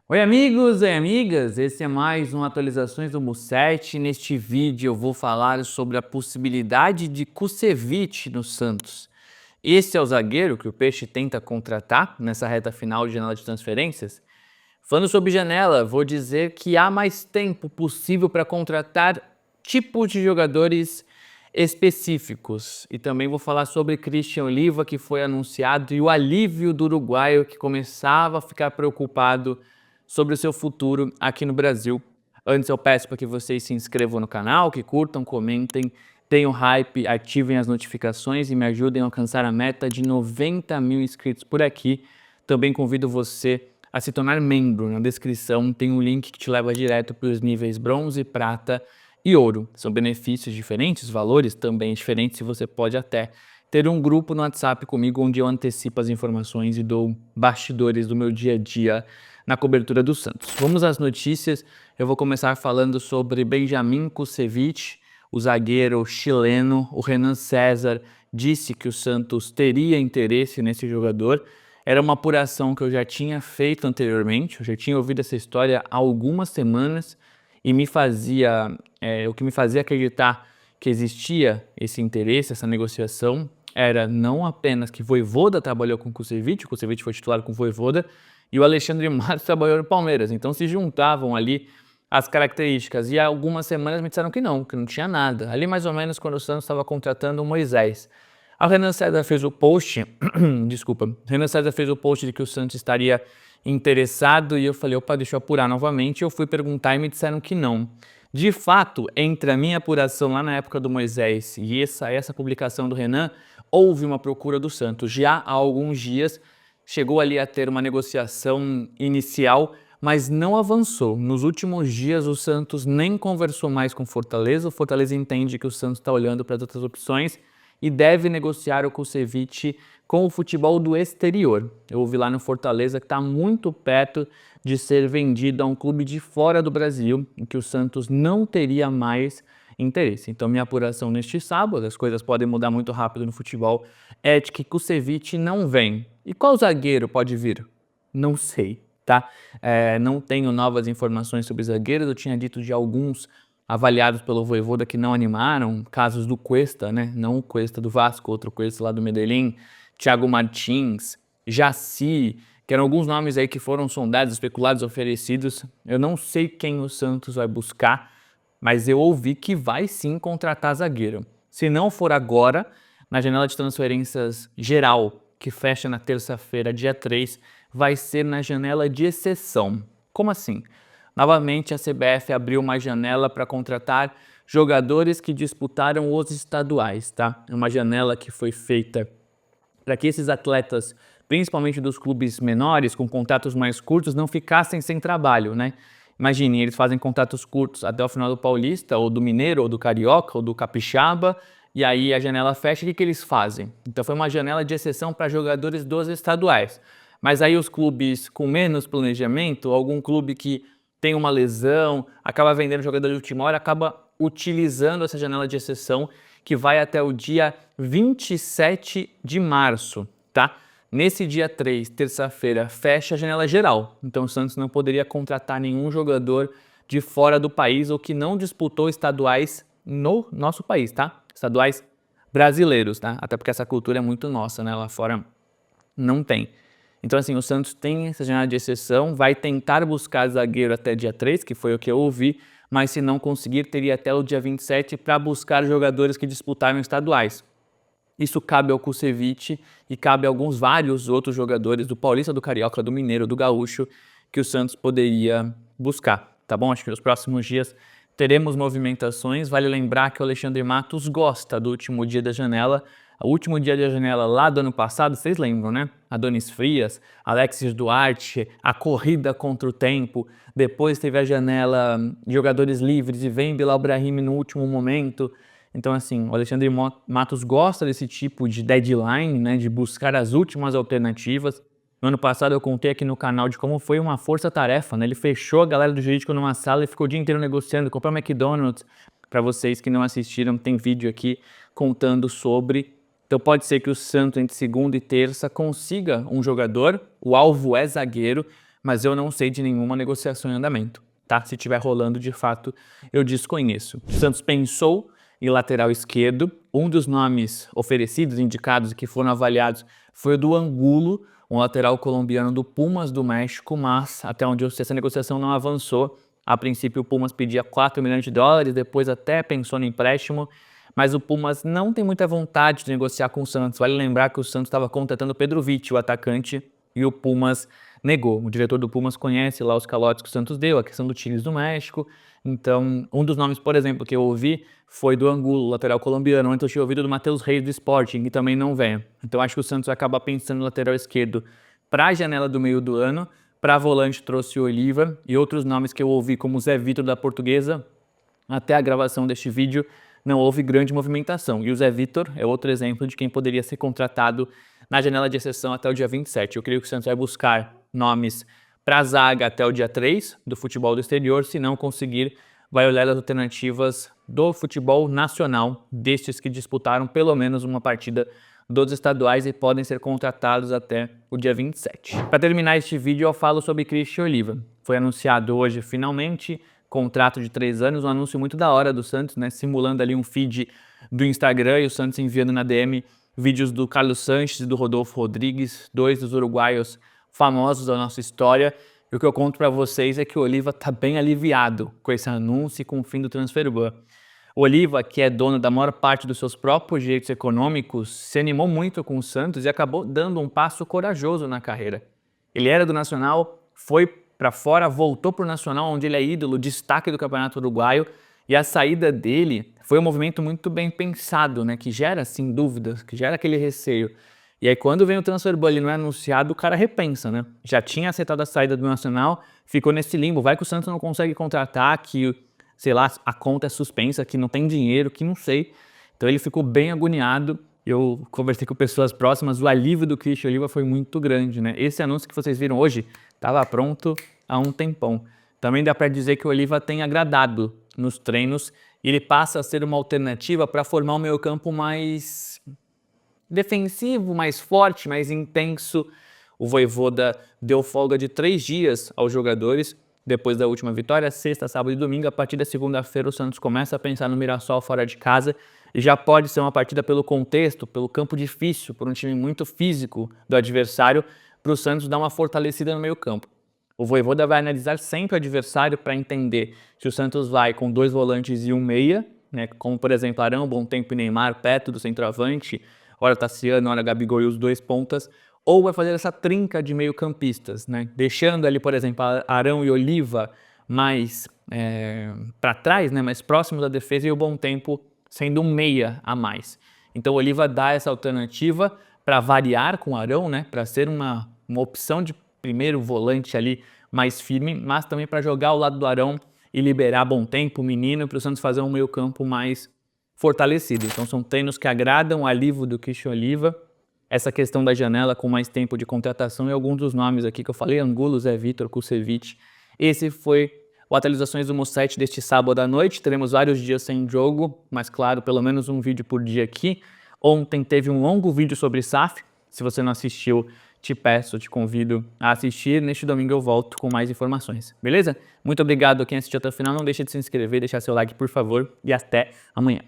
Oi amigos e amigas, esse é mais um Atualizações do Musetti. Neste vídeo eu vou falar sobre a possibilidade de Kusevich no Santos. Esse é o zagueiro que o Peixe tenta contratar nessa reta final de janela de transferências. Falando sobre janela, vou dizer que há mais tempo possível para contratar tipos de jogadores específicos. E também vou falar sobre Christian Oliva, que foi anunciado, e o alívio do uruguaio que começava a ficar preocupado sobre o seu futuro aqui no Brasil. Antes eu peço para que vocês se inscrevam no canal, que curtam, comentem, tenham hype, ativem as notificações e me ajudem a alcançar a meta de 90 mil inscritos por aqui. Também convido você a se tornar membro. Na descrição tem um link que te leva direto para os níveis bronze, prata e ouro. São benefícios diferentes, valores também diferentes, e você pode até ter um grupo no WhatsApp comigo onde eu antecipo as informações e dou bastidores do meu dia a dia na cobertura do Santos. Vamos às notícias. Eu vou começar falando sobre Benjamin Kusevich, o zagueiro chileno. O Renan César disse que o Santos teria interesse nesse jogador. Era uma apuração que eu já tinha feito anteriormente, eu já tinha ouvido essa história há algumas semanas e o que me fazia acreditar que existia esse interesse, essa negociação, era não apenas que Vojvoda trabalhou com o Kusevich foi titular com o Vojvoda, e o Alexandre Matos trabalhou no Palmeiras, então se juntavam ali as características. E há algumas semanas me disseram que não tinha nada. Ali mais ou menos quando o Santos estava contratando o Moisés. A Renan César fez o post, desculpa, Renan César fez o post de que o Santos estaria interessado e eu falei, opa, deixa eu apurar novamente. Eu fui perguntar e me disseram que não. De fato, entre a minha apuração lá na época do Moisés e essa publicação do Renan, houve uma procura do Santos. Já há alguns dias chegou ali a ter uma negociação inicial, mas não avançou. Nos últimos dias o Santos nem conversou mais com o Fortaleza entende que o Santos está olhando para as outras opções e deve negociar o Kusevich com o futebol do exterior. Eu ouvi lá no Fortaleza que está muito perto de ser vendido a um clube de fora do Brasil, em que o Santos não teria mais interesse. Então minha apuração neste sábado, as coisas podem mudar muito rápido no futebol, é de que Kusevich não vem. E qual zagueiro pode vir? Não sei, tá? Não tenho novas informações sobre zagueiros, eu tinha dito de alguns avaliados pelo Vojvoda que não animaram, casos do Cuesta, né? Não o Cuesta do Vasco, outro Cuesta lá do Medellín, Thiago Martins, Jaci, que eram alguns nomes aí que foram sondados, especulados, oferecidos. Eu não sei quem o Santos vai buscar, mas eu ouvi que vai sim contratar zagueiro. Se não for agora, na janela de transferências geral, que fecha na terça-feira, dia 3, vai ser na janela de exceção. Como assim? Novamente, a CBF abriu uma janela para contratar jogadores que disputaram os estaduais, tá? É uma janela que foi feita para que esses atletas, principalmente dos clubes menores, com contratos mais curtos, não ficassem sem trabalho, né? Imagine, eles fazem contratos curtos até o final do Paulista, ou do Mineiro, ou do Carioca, ou do Capixaba, e aí a janela fecha, e o que eles fazem? Então foi uma janela de exceção para jogadores dos estaduais. Mas aí os clubes com menos planejamento, algum clube que tem uma lesão, acaba vendendo jogador de última hora, acaba utilizando essa janela de exceção que vai até o dia 27 de março, tá? Nesse dia 3, terça-feira, fecha a janela geral. Então o Santos não poderia contratar nenhum jogador de fora do país ou que não disputou estaduais no nosso país, tá? Estaduais brasileiros, tá? Até porque essa cultura é muito nossa, né? Lá fora não tem. Então, assim, o Santos tem essa janela de exceção, vai tentar buscar zagueiro até dia 3, que foi o que eu ouvi, mas se não conseguir, teria até o dia 27 para buscar jogadores que disputaram estaduais. Isso cabe ao Kusevich e cabe a vários outros jogadores do Paulista, do Carioca, do Mineiro, do Gaúcho, que o Santos poderia buscar, tá bom? Acho que nos próximos dias teremos movimentações. Vale lembrar que o Alexandre Matos gosta do último dia da janela. O último dia da janela lá do ano passado, vocês lembram, né? Adonis Frias, Alexis Duarte, a corrida contra o tempo. Depois teve a janela de jogadores livres e vem Bilal Brahimi no último momento. Então, assim, o Alexandre Matos gosta desse tipo de deadline, né? De buscar as últimas alternativas. No ano passado eu contei aqui no canal de como foi uma força-tarefa, né? Ele fechou a galera do jurídico numa sala e ficou o dia inteiro negociando, comprou McDonald's. Para vocês que não assistiram, tem vídeo aqui contando sobre. Então pode ser que o Santos entre segunda e terça consiga um jogador, o alvo é zagueiro, mas eu não sei de nenhuma negociação em andamento, tá? Se estiver rolando, de fato, eu desconheço. O Santos pensou em lateral esquerdo. Um dos nomes oferecidos, indicados e que foram avaliados foi o do Angulo, um lateral colombiano do Pumas do México, mas até onde eu sei essa negociação não avançou. A princípio o Pumas pedia 4 milhões de dólares, depois até pensou no empréstimo, mas o Pumas não tem muita vontade de negociar com o Santos. Vale lembrar que o Santos estava contratando o Petrovic, o atacante, e o Pumas negou. O diretor do Pumas conhece lá os calotes que o Santos deu, a questão do Tigres do México. Então, um dos nomes, por exemplo, que eu ouvi foi do Angulo, lateral colombiano. Antes eu tinha ouvido do Matheus Reis do Sporting, que também não vem. Então, acho que o Santos vai acabar pensando no lateral esquerdo para a janela do meio do ano. Para volante trouxe o Oliva e outros nomes que eu ouvi, como o Zé Vitor da Portuguesa. Até a gravação deste vídeo não houve grande movimentação. E o Zé Vitor é outro exemplo de quem poderia ser contratado na janela de exceção até o dia 27. Eu creio que o Santos vai buscar nomes para a zaga até o dia 3 do futebol do exterior. Se não conseguir, vai olhar as alternativas do futebol nacional, destes que disputaram pelo menos uma partida dos estaduais e podem ser contratados até o dia 27. Para terminar este vídeo, eu falo sobre Christian Oliva. Foi anunciado hoje, finalmente, contrato de 3 anos, um anúncio muito da hora do Santos, né? Simulando ali um feed do Instagram e o Santos enviando na DM vídeos do Carlos Sanches e do Rodolfo Rodrigues, 2 dos uruguaios famosos da nossa história. E o que eu conto para vocês é que o Oliva está bem aliviado com esse anúncio e com o fim do transfer ban. O Oliva, que é dono da maior parte dos seus próprios direitos econômicos, se animou muito com o Santos e acabou dando um passo corajoso na carreira. Ele era do Nacional, foi para fora, voltou para o Nacional, onde ele é ídolo, destaque do Campeonato Uruguaio, e a saída dele foi um movimento muito bem pensado, né, que gera, sim, dúvidas, que gera aquele receio. E aí quando vem o transfer ban e não é anunciado, o cara repensa, né? Já tinha aceitado a saída do Nacional, ficou nesse limbo, vai que o Santos não consegue contratar, que, sei lá, a conta é suspensa, que não tem dinheiro, que não sei. Então ele ficou bem agoniado. Eu conversei com pessoas próximas, o alívio do Christian Oliva foi muito grande, né? Esse anúncio que vocês viram hoje estava pronto há um tempão. Também dá para dizer que o Oliva tem agradado nos treinos e ele passa a ser uma alternativa para formar um meio-campo mais defensivo, mais forte, mais intenso. O Vojvoda deu folga de 3 dias aos jogadores depois da última vitória, sexta, sábado e domingo. A partir da segunda-feira o Santos começa a pensar no Mirassol fora de casa e já pode ser uma partida pelo contexto, pelo campo difícil, por um time muito físico do adversário, para o Santos dar uma fortalecida no meio campo. O Vojvoda vai analisar sempre o adversário para entender se o Santos vai com 2 volantes e um meia, né, como por exemplo Arão, Bom Tempo e Neymar perto do centroavante, ora Tassiano, ora Gabigol e os 2 pontas, ou vai fazer essa trinca de meio-campistas, né? Deixando ali, por exemplo, Arão e Oliva mais para trás, né? Mais próximo da defesa, e o Bom Tempo sendo um meia a mais. Então o Oliva dá essa alternativa para variar com o Arão, né? Para ser uma opção de primeiro volante ali mais firme, mas também para jogar ao lado do Arão e liberar Bom Tempo, Menino, para o Santos fazer um meio-campo mais fortalecido. Então são treinos que agradam o alívio do Christian Oliva. Essa questão da janela com mais tempo de contratação e alguns dos nomes aqui que eu falei, Angulo, Zé Vitor, Kusevich. Esse foi o Atualizações do Musset deste sábado à noite. Teremos vários dias sem jogo, mas claro, pelo menos um vídeo por dia aqui. Ontem teve um longo vídeo sobre SAF. Se você não assistiu, te convido a assistir. Neste domingo eu volto com mais informações, beleza? Muito obrigado a quem assistiu até o final. Não deixe de se inscrever, deixar seu like, por favor. E até amanhã.